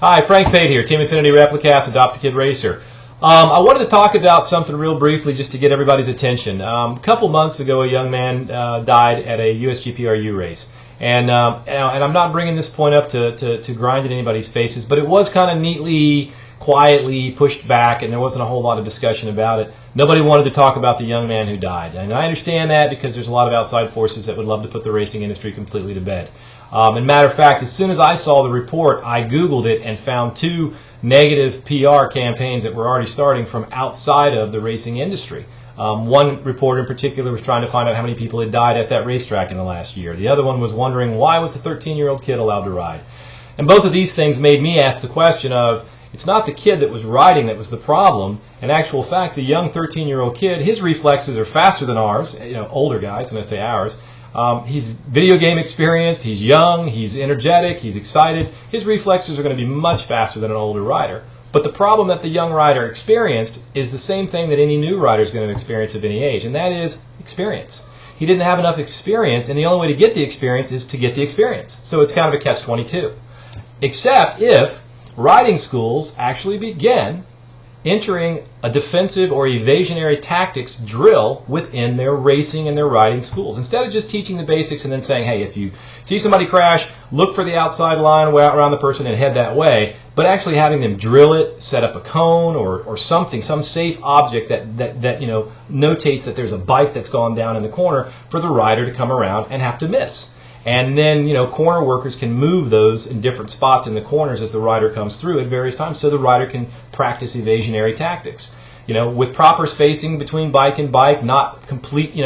Hi, Frank Pate here, Team Infinity Replicast, Adopt-A-Kid Racer. I wanted to talk about something real briefly just to get everybody's attention. A couple months ago, a young man died at a USGPRU race. And I'm not bringing this point up to grind in anybody's faces, but it was kind of neatly, quietly pushed back, and there wasn't a whole lot of discussion about it. Nobody wanted to talk about the young man who died. And I understand that because there's a lot of outside forces that would love to put the racing industry completely to bed. And matter of fact, as soon as I saw the report, I Googled it and found two negative PR campaigns that were already starting from outside of the racing industry. One reporter in particular was trying to find out how many people had died at that racetrack in the last year. The other one was wondering why was the 13-year-old kid allowed to ride. And both of these things made me ask the question of, it's not the kid that was riding that was the problem. In actual fact, the young 13-year-old kid, his reflexes are faster than ours, older guys, when I say ours. He's video game experienced, he's young, he's energetic, he's excited. His reflexes are going to be much faster than an older rider. But the problem that the young rider experienced is the same thing that any new rider is going to experience of any age, and that is experience. He didn't have enough experience, and the only way to get the experience is to get the experience. So it's kind of a catch-22. Except if riding schools actually begin entering a defensive or evasionary tactics drill within their racing and their riding schools. Instead of just teaching the basics and then saying, hey, if you see somebody crash, look for the outside line around the person and head that way, but actually having them drill it, set up a cone or something, some safe object that notates that there's a bike that's gone down in the corner for the rider to come around and have to miss. And then, corner workers can move those in different spots in the corners as the rider comes through at various times so the rider can practice evasionary tactics. With proper spacing between bike and bike, not complete,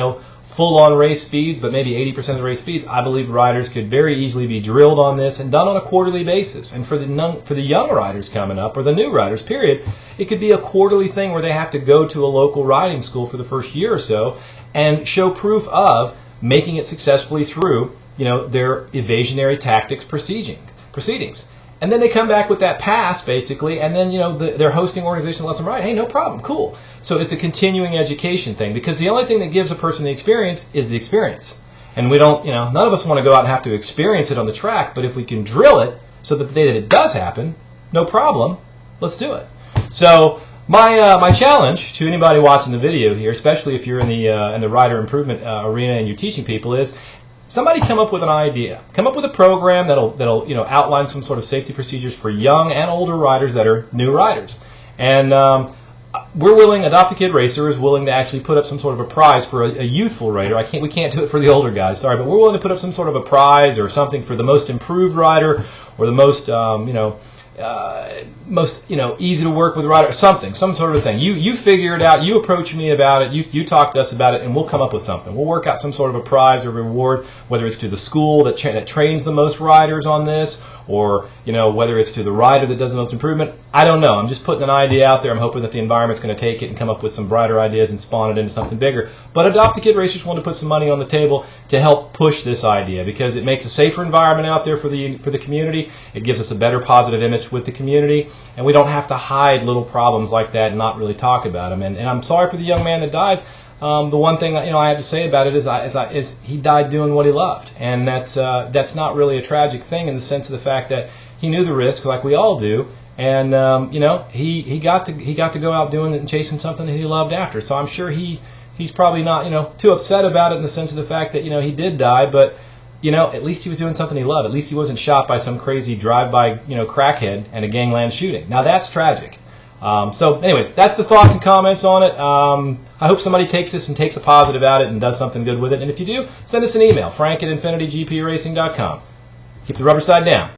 full-on race speeds, but maybe 80% of the race speeds, I believe riders could very easily be drilled on this and done on a quarterly basis. And for the young riders coming up, or the new riders, period, it could be a quarterly thing where they have to go to a local riding school for the first year or so and show proof of making it successfully through their evasionary tactics proceedings. And then they come back with that pass, basically, and then, their hosting organization lets them ride. Hey, no problem, cool. So it's a continuing education thing, because the only thing that gives a person the experience is the experience. And we don't, none of us want to go out and have to experience it on the track, but if we can drill it so that the day that it does happen, no problem, let's do it. So my challenge to anybody watching the video here, especially if you're in the rider improvement arena and you're teaching people, is somebody come up with an idea. Come up with a program that'll outline some sort of safety procedures for young and older riders that are new riders. And we're willing, Adopt-A-Kid Racer is willing to actually put up some sort of a prize for a youthful rider. We can't do it for the older guys, sorry, but we're willing to put up some sort of a prize or something for the most improved rider or the most easy to work with rider, some sort of thing. You figure it out, you approach me about it, you talk to us about it, and we'll come up with something. We'll work out some sort of a prize or reward, whether it's to the school that trains the most riders on this, or whether it's to the rider that does the most improvement. I don't know. I'm just putting an idea out there. I'm hoping that the environment's going to take it and come up with some brighter ideas and spawn it into something bigger. But Adopt-A-Kid Racers want to put some money on the table to help push this idea, because it makes a safer environment out there for the community. It gives us a better positive image with the community, and we don't have to hide little problems like that and not really talk about them. And I'm sorry for the young man that died. The one thing I have to say about it is he died doing what he loved, and that's not really a tragic thing in the sense of the fact that he knew the risk like we all do, and he got to go out doing it and chasing something that he loved after. So I'm sure he's probably not too upset about it in the sense of the fact that he did die, but at least he was doing something he loved. At least he wasn't shot by some crazy drive-by crackhead and a gangland shooting. Now that's tragic. So anyways, that's the thoughts and comments on it. I hope somebody takes this and takes a positive out of it and does something good with it. And if you do, send us an email, frank@infinitygpracing.com. Keep the rubber side down.